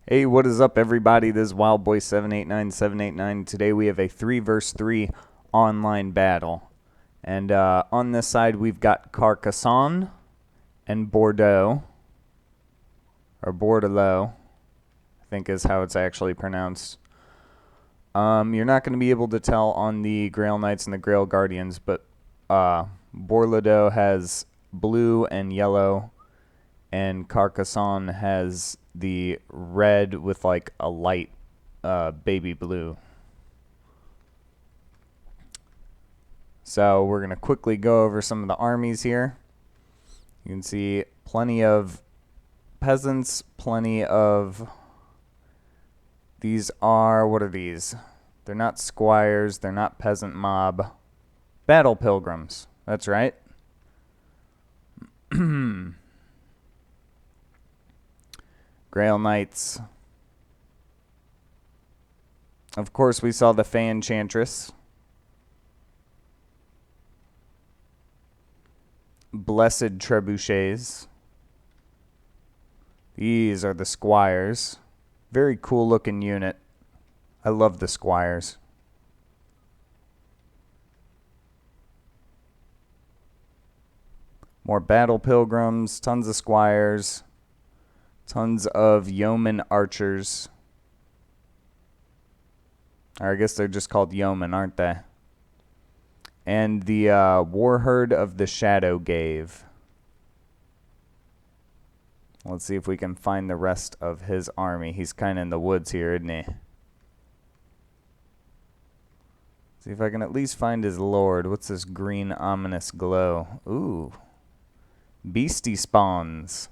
Hey, what is up, everybody? This is Wildboy789789. Today we have a 3 versus 3 online battle. And on this side, we've got Carcassonne and Bordeaux, or bordelaeux, I think is how it's actually pronounced. You're not going to be able to tell on the Grail Knights and the Grail Guardians, but Bordeaux has blue and yellow, and Carcassonne has the red with like a light baby blue. So we're going to quickly go over some of the armies here. You can see plenty of peasants, plenty of... These are... what are these? They're not squires, they're not peasant mob. Battle pilgrims, that's right. Grail Knights. Of course, we saw the Fey Enchantress. Blessed Trebuchets. These are the Squires. Very cool looking unit. I love the Squires. More Battle Pilgrims, tons of Squires. Tons of yeoman archers. Or I guess they're just called yeomen, aren't they? And the warherd of the shadowgave. Let's see if we can find the rest of his army. He's kind of in the woods here, isn't he? See if I can at least find his lord. What's this green ominous glow? Ooh. Beastie spawns.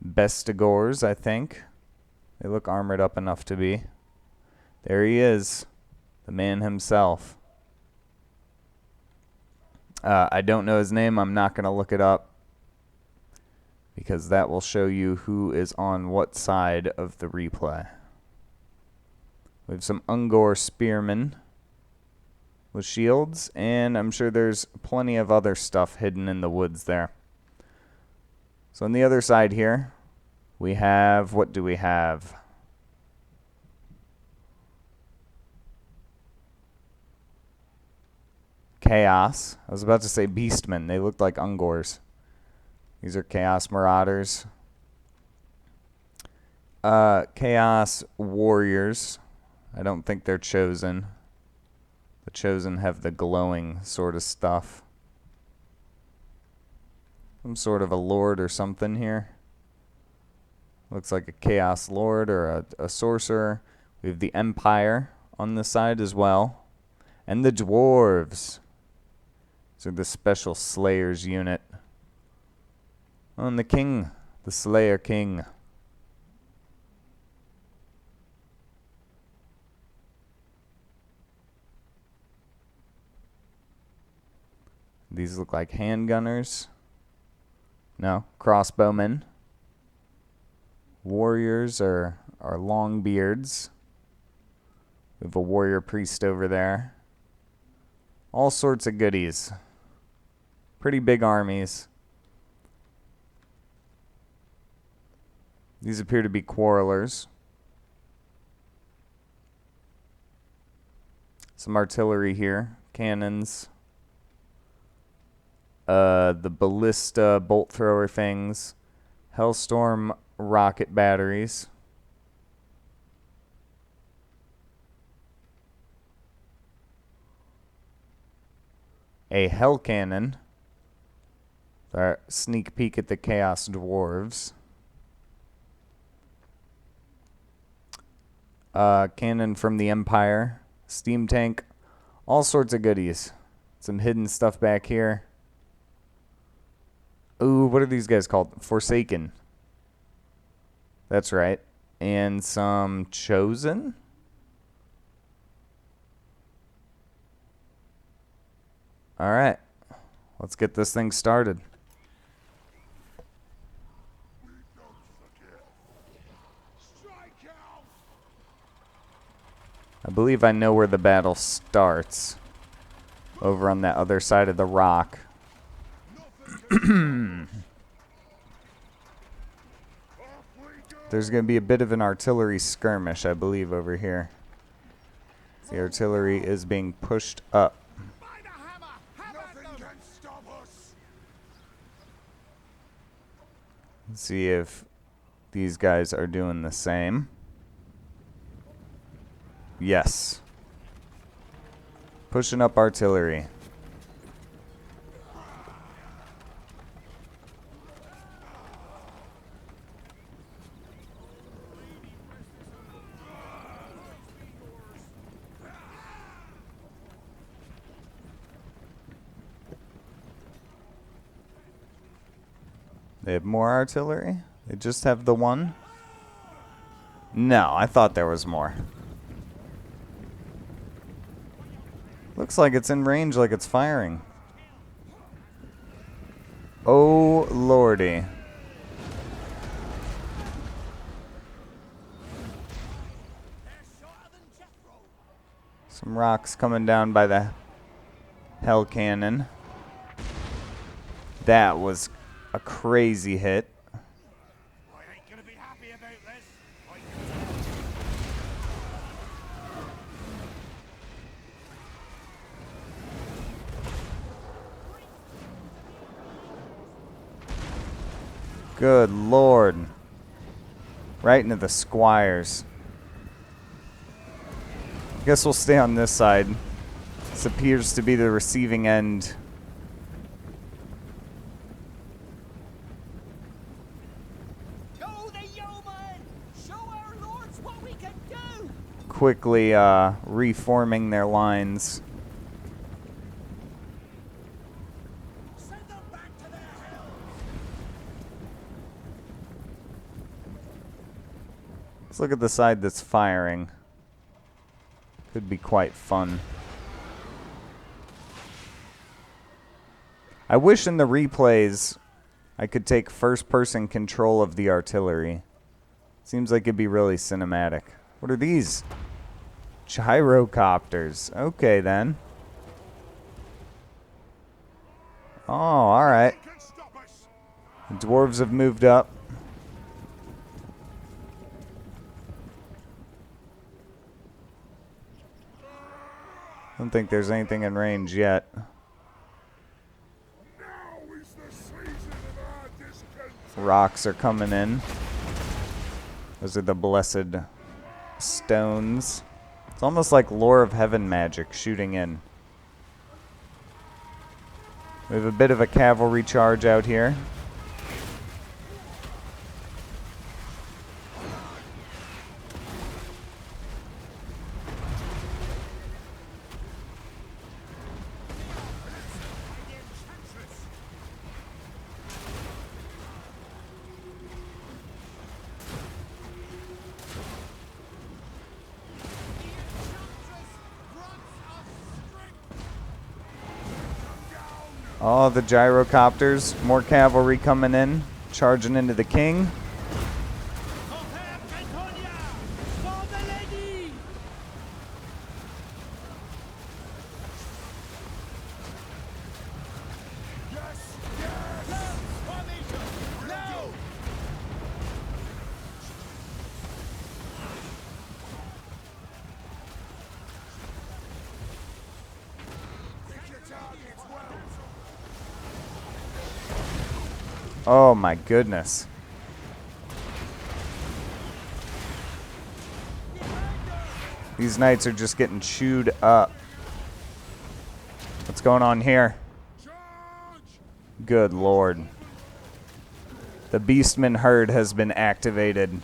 Bestigors, I think. They look armored up enough to be. There he is. The man himself. I don't know his name. I'm not going to look it up, because that will show you who is on what side of the replay. We have some Ungor spearmen with shields, and I'm sure there's plenty of other stuff hidden in the woods there. So on the other side here, we have, what do we have? Chaos. I was about to say beastmen. They looked like Ungors. These are Chaos Marauders. Chaos Warriors. I don't think they're chosen. The chosen have the glowing sort of stuff. Some sort of a lord or something here. Looks like a Chaos Lord or a sorcerer. We have the Empire on this side as well. And the dwarves. These are the Special Slayers unit. And the king, the Slayer King. These look like handgunners. No, crossbowmen. Warriors are long beards. We have a warrior priest over there. All sorts of goodies. Pretty big armies. These appear to be quarrelers. Some artillery here. Cannons. The ballista bolt thrower things. Hellstorm rocket batteries. A hell cannon. Our sneak peek at the Chaos Dwarves. Cannon from the Empire. Steam tank. All sorts of goodies. Some hidden stuff back here. Ooh, what are these guys called? Forsaken. That's right. And some chosen? Alright. Let's get this thing started. I believe I know where the battle starts. Over on that other side of the rock. There's going to be a bit of an artillery skirmish, I believe, over here. The artillery is being pushed up. Let's see if these guys are doing the same. Yes. Pushing up artillery. They have more artillery? They just have the one? No, I thought there was more. Looks like it's in range, like it's firing. Oh, lordy. Some rocks coming down by the hell cannon. That was a crazy hit. I ain't gonna be happy about this. Good lord. Right into the squires. Guess we'll stay on this side. This appears to be the receiving end. Quickly reforming their lines. Send them back to their hell. Let's look at the side that's firing. Could be quite fun. I wish in the replays I could take first-person control of the artillery. Seems like it'd be really cinematic. What are these? Gyrocopters. Okay, then. Oh, alright. The dwarves have moved up. I don't think there's anything in range yet. Rocks are coming in. Those are the blessed stones. It's almost like Lore of Heaven magic shooting in. We have a bit of a cavalry charge out here. Oh, the gyrocopters. More cavalry coming in. Charging into the king. Oh my goodness. These knights are just getting chewed up. What's going on here? Good lord. The beastmen herd has been activated.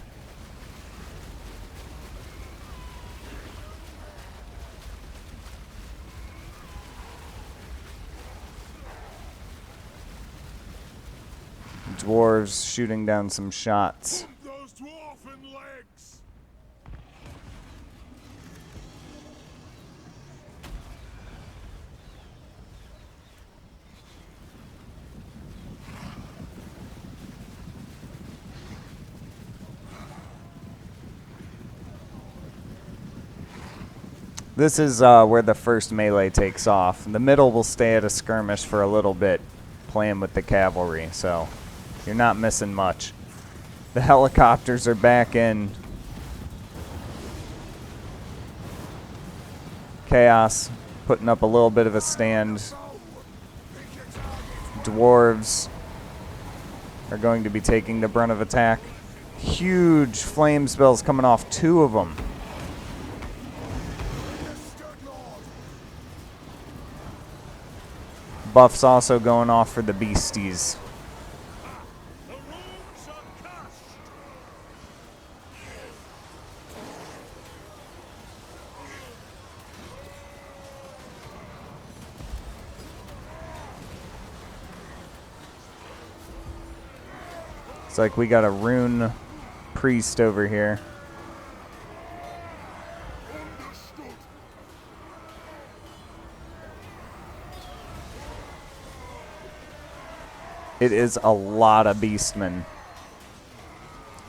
Dwarves shooting down some shots. Those dwarfen legs. This is where the first melee takes off. The middle will stay at a skirmish for a little bit, playing with the cavalry, so you're not missing much. The helicopters are back in. Chaos putting up a little bit of a stand. Dwarves are going to be taking the brunt of attack. Huge flame spells coming off, 2 of them. Buffs also going off for the beasties. It's like we got a rune priest over here. It is a lot of beastmen,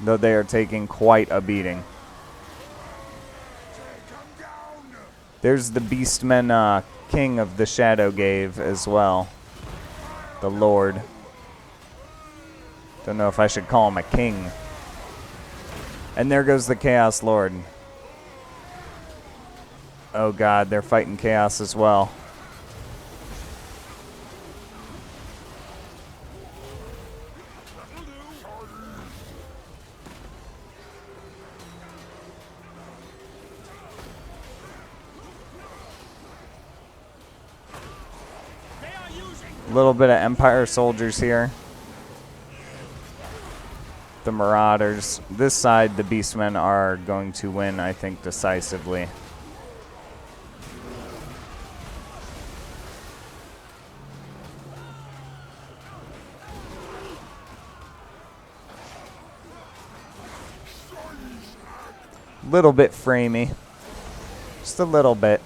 though they are taking quite a beating. There's the beastmen king of the shadowgave as well, the lord. Don't know if I should call him a king. And there goes the Chaos Lord. Oh god, they're fighting Chaos as well. A little bit of Empire soldiers here. The Marauders. This side, the Beastmen are going to win, I think, decisively. Little bit framey. Just a little bit.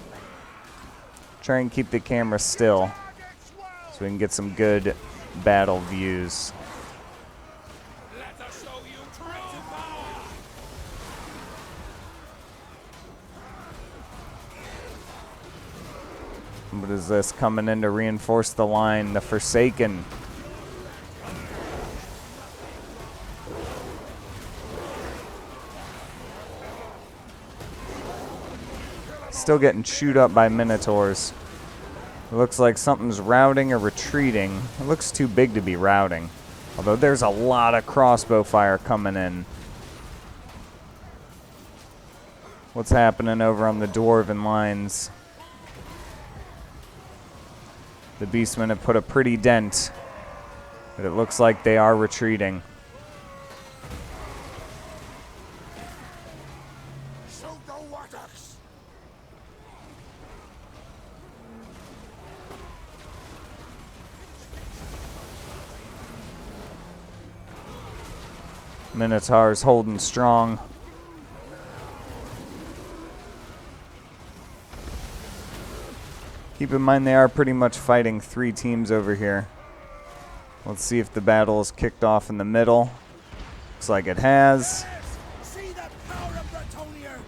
Try and keep the camera still so we can get some good battle views. What is this coming in to reinforce the line? The Forsaken. Still getting chewed up by Minotaurs. It looks like something's routing or retreating. It looks too big to be routing. Although there's a lot of crossbow fire coming in. What's happening over on the Dwarven lines? The Beastmen have put a pretty dent, but it looks like they are retreating. Minotaurs holding strong. Keep in mind they are pretty much fighting 3 teams over here. Let's see if the battle is kicked off in the middle. Looks like it has. See the power of bretonnia.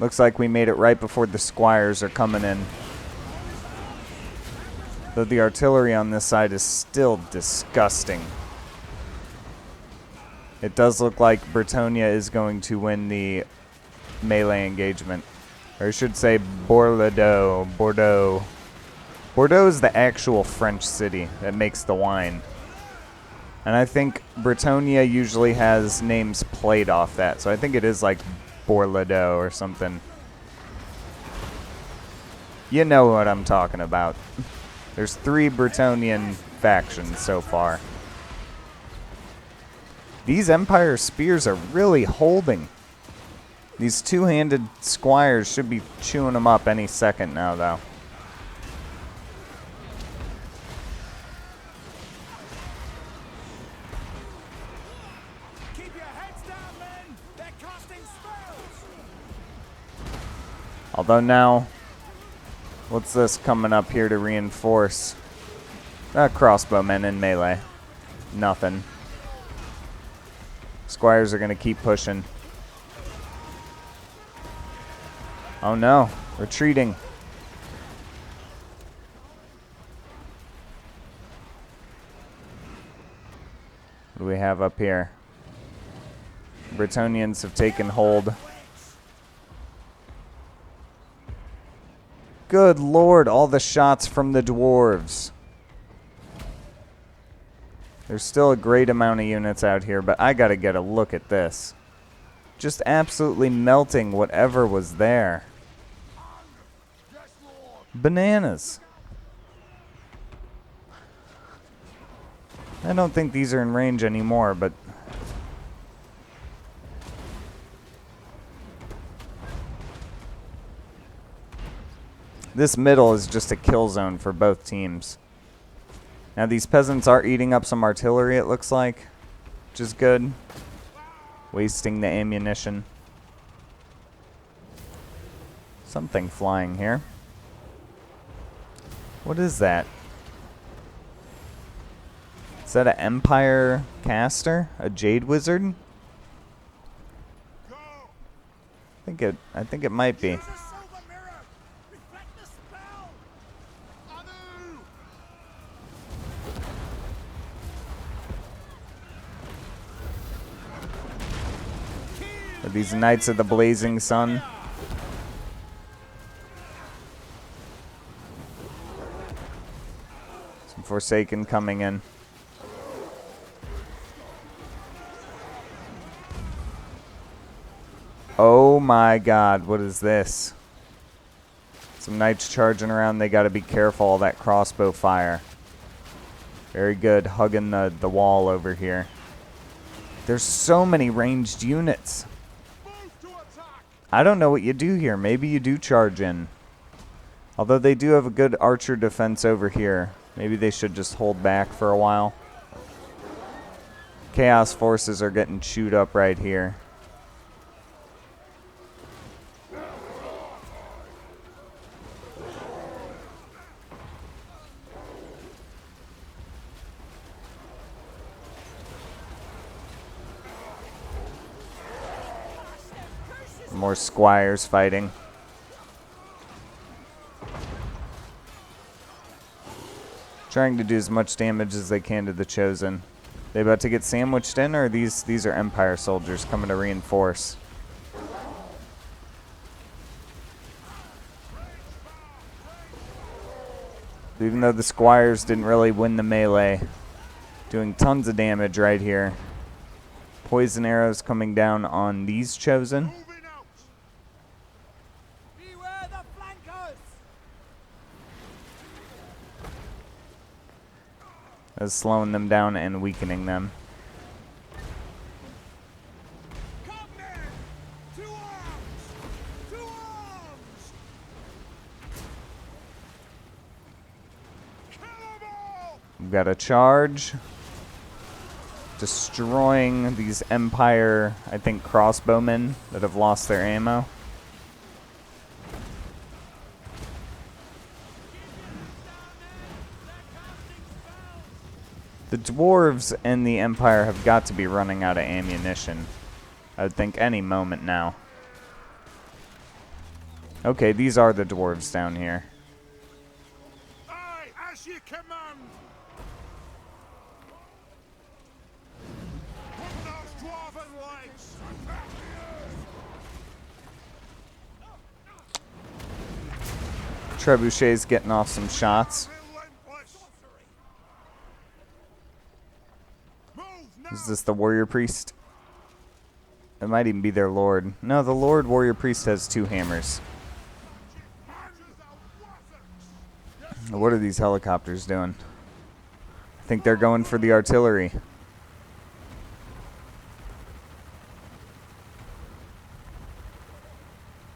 Looks like we made it right before the squires are coming in. Though the artillery on this side is still disgusting. It does look like Bretonnia is going to win the melee engagement. Or I should say Bordeaux. Bordeaux is the actual French city that makes the wine. And I think Bretonnia usually has names played off that. So I think it is like Bordeaux or something. You know what I'm talking about. There's 3 Bretonnian factions so far. These Empire spears are really holding. These 2-handed squires should be chewing them up any second now, though. Keep your heads down, men. They're casting spells. Although now, what's this coming up here to reinforce? Crossbowmen in melee. Nothing. Squires are going to keep pushing. Oh no, retreating. What do we have up here? Bretonnians have taken hold. Good lord, all the shots from the dwarves. There's still a great amount of units out here, but I gotta get a look at this. Just absolutely melting whatever was there. Bananas. I don't think these are in range anymore, but... this middle is just a kill zone for both teams. Now these peasants are eating up some artillery, it looks like, which is good. Wasting the ammunition. Something flying here. What is that? Is that an Empire caster? A Jade Wizard? I think it might be. Are these Knights of the Blazing Sun? Some Forsaken coming in. Oh my god, what is this? Some Knights charging around. They gotta be careful of that crossbow fire. Very good, hugging the wall over here. There's so many ranged units. I don't know what you do here. Maybe you do charge in. Although they do have a good archer defense over here. Maybe they should just hold back for a while. Chaos forces are getting chewed up right here. More squires fighting. Trying to do as much damage as they can to the Chosen. They about to get sandwiched in, or these are Empire soldiers coming to reinforce? Even though the squires didn't really win the melee, doing tons of damage right here. Poison arrows coming down on these Chosen. That's slowing them down and weakening them. We've got a charge. Destroying these Empire, I think, crossbowmen that have lost their ammo. The dwarves and the Empire have got to be running out of ammunition. I would think any moment now. Okay, these are the dwarves down here. Aye, as ye command. Put those dwarven legs. Trebuchet's getting off some shots. Is this the warrior priest? It might even be their lord. No, the lord warrior priest has two hammers. What are these helicopters doing? I think they're going for the artillery.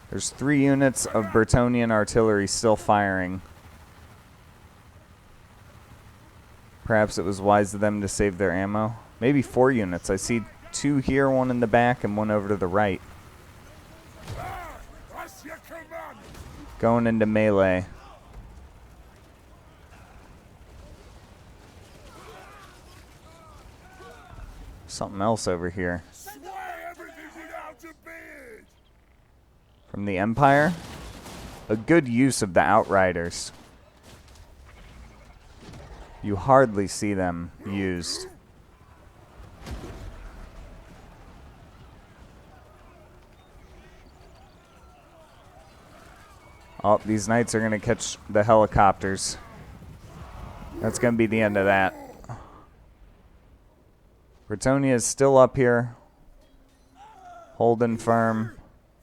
There's 3 units of Bretonnian artillery still firing. Perhaps it was wise of them to save their ammo. Maybe 4 units. I see 2 here, 1 in the back, and 1 over to the right. Going into melee. Something else over here. From the Empire. A good use of the Outriders. You hardly see them used. Oh, these knights are going to catch the helicopters. That's going to be the end of that. Bretonnia is still up here, holding firm.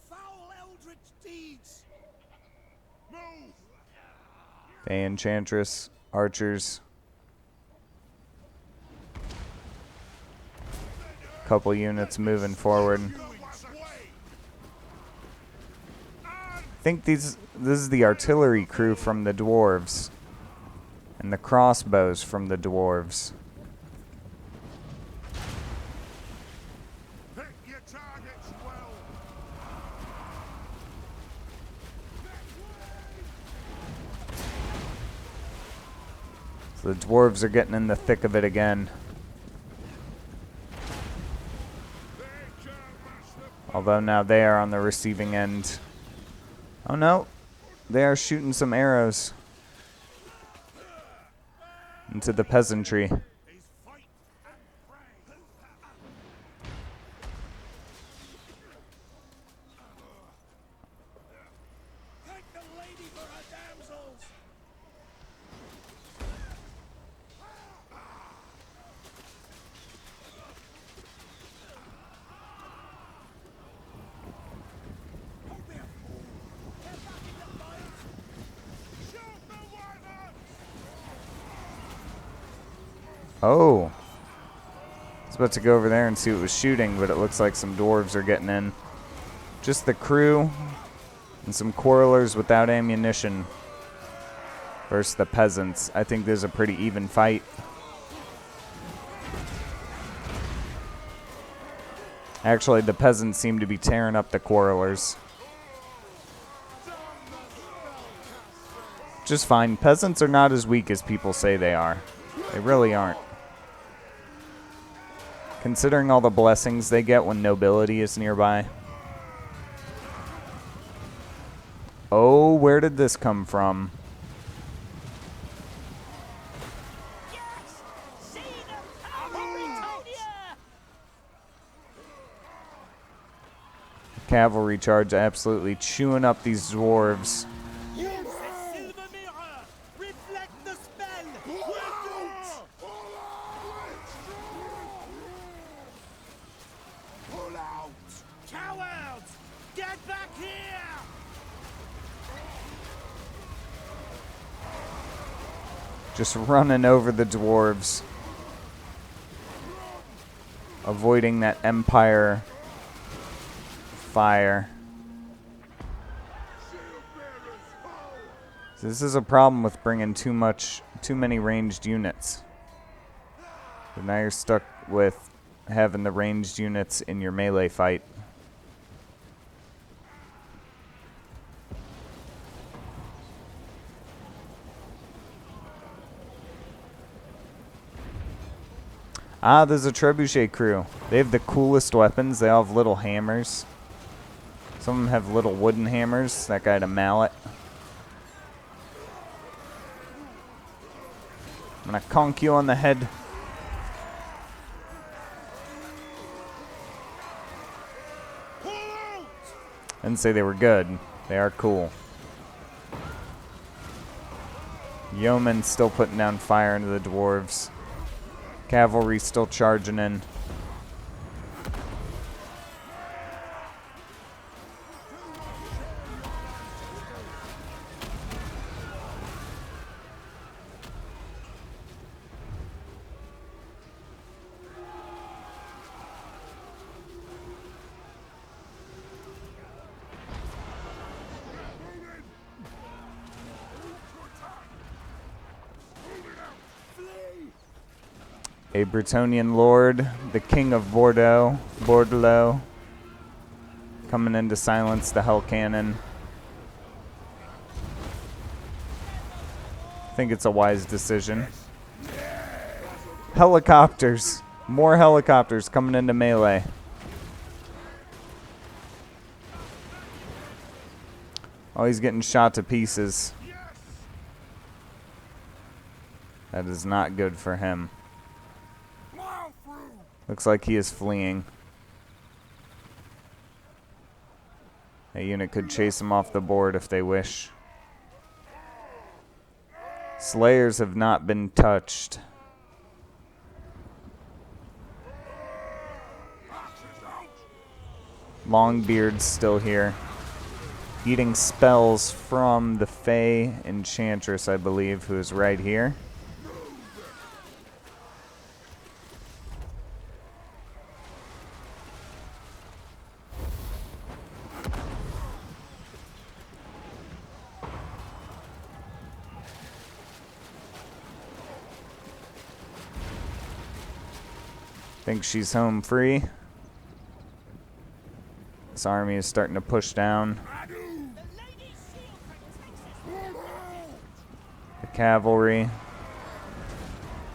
Foul eldritch deeds. Move. The enchantress, archers. Couple units moving forward. I think this is the artillery crew from the dwarves, and the crossbows from the dwarves. Pick your targets well. So the dwarves are getting in the thick of it again. Although now they are on the receiving end. Oh no, they are shooting some arrows into the peasantry. Is fight and pray. Thank the lady for her damsels. Don't be a fool. Get back in the fight. Shoot the warherd. Oh. I was about to go over there and see what was shooting, but it looks like some dwarves are getting in. Just the crew and some quarrelers without ammunition versus the peasants. I think there's a pretty even fight. Actually, the peasants seem to be tearing up the quarrelers. Just fine. Peasants are not as weak as people say they are. They really aren't. Considering all the blessings they get when nobility is nearby. Oh, where did this come from? Yes! See the power of Bretonnia! Cavalry charge absolutely chewing up these dwarves. Use the silver mirror! Reflect the spell! Pull out. Cowards! Get back here! Just running over the dwarves. Avoiding that Empire fire. This is a problem with bringing too many ranged units. But now you're stuck with having the ranged units in your melee fight. Ah, there's a trebuchet crew. They have the coolest weapons. They all have little hammers. Some of them have little wooden hammers. That guy had a mallet. I'm gonna conk you on the head. Pull out. I didn't say they were good. They are cool. Yeoman still putting down fire into the dwarves. Cavalry still charging in. A Bretonian lord, the king of Bordelaeux, coming in to silence the hell cannon. I think it's a wise decision. Helicopters. More helicopters coming into melee. Oh, he's getting shot to pieces. That is not good for him. Plow through. Looks like he is fleeing. A unit could chase him off the board if they wish. Slayers have not been touched. Longbeard's still here. Eating spells from the Fey Enchantress, I believe, who is right here. Think she's home free. This army is starting to push down. The cavalry.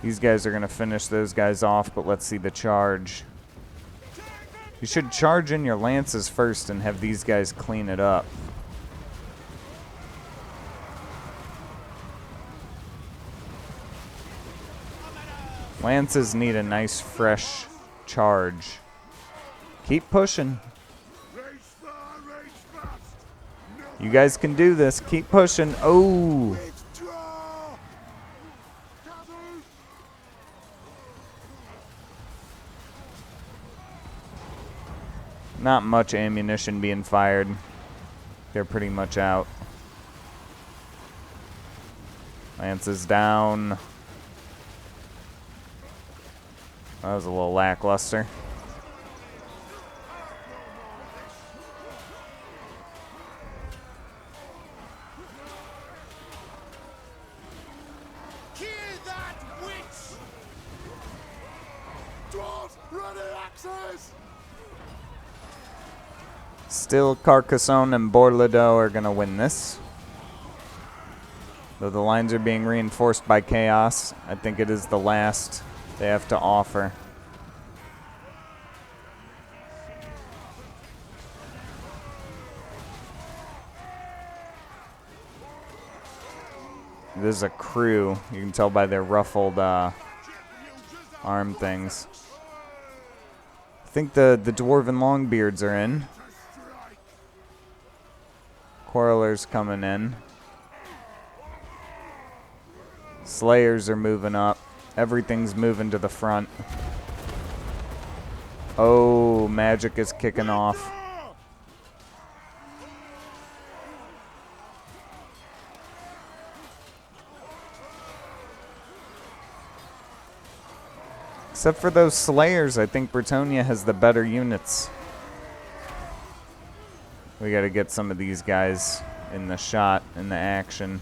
These guys are going to finish those guys off, but let's see the charge. You should charge in your lances first and have these guys clean it up. Lances need a nice fresh charge. Keep pushing. You guys can do this. Keep pushing. Oh! Not much ammunition being fired. They're pretty much out. Lances down. That was a little lackluster. Kill that witch! Dwarfs, running axes! Still, Carcassonne and Bordelaeux are going to win this. Though the lines are being reinforced by chaos, I think it is the last they have to offer. This is a crew. You can tell by their ruffled arm things. I think the dwarven longbeards are in. Quarrelers coming in. Slayers are moving up. Everything's moving to the front. Oh, magic is kicking off. Except for those Slayers, I think Bretonnia has the better units. We gotta get some of these guys in the shot, in the action.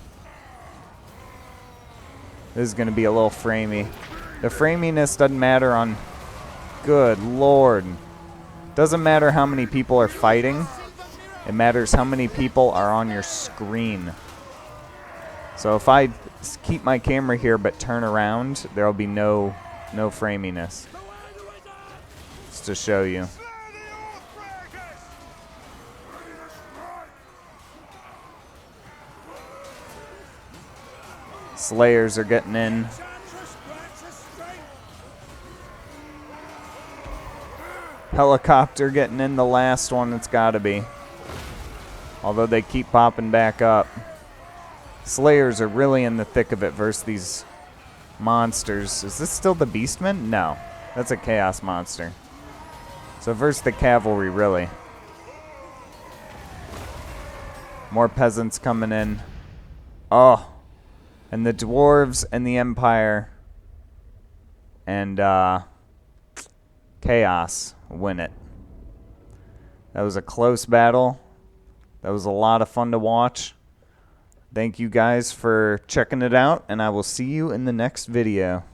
This is gonna be a little framey. The framiness doesn't matter on... Good lord. Doesn't matter how many people are fighting. It matters how many people are on your screen. So if I keep my camera here but turn around, there'll be no framiness. Just to show you. Slayers are getting in. Helicopter getting in, the last one, it's gotta be. Although they keep popping back up. Slayers are really in the thick of it versus these monsters. Is this still the beastmen? No. That's a chaos monster. So versus the cavalry, really. More peasants coming in. Oh. And the dwarves and the empire and chaos win it. That was a close battle. That was a lot of fun to watch. Thank you guys for checking it out, and I will see you in the next video.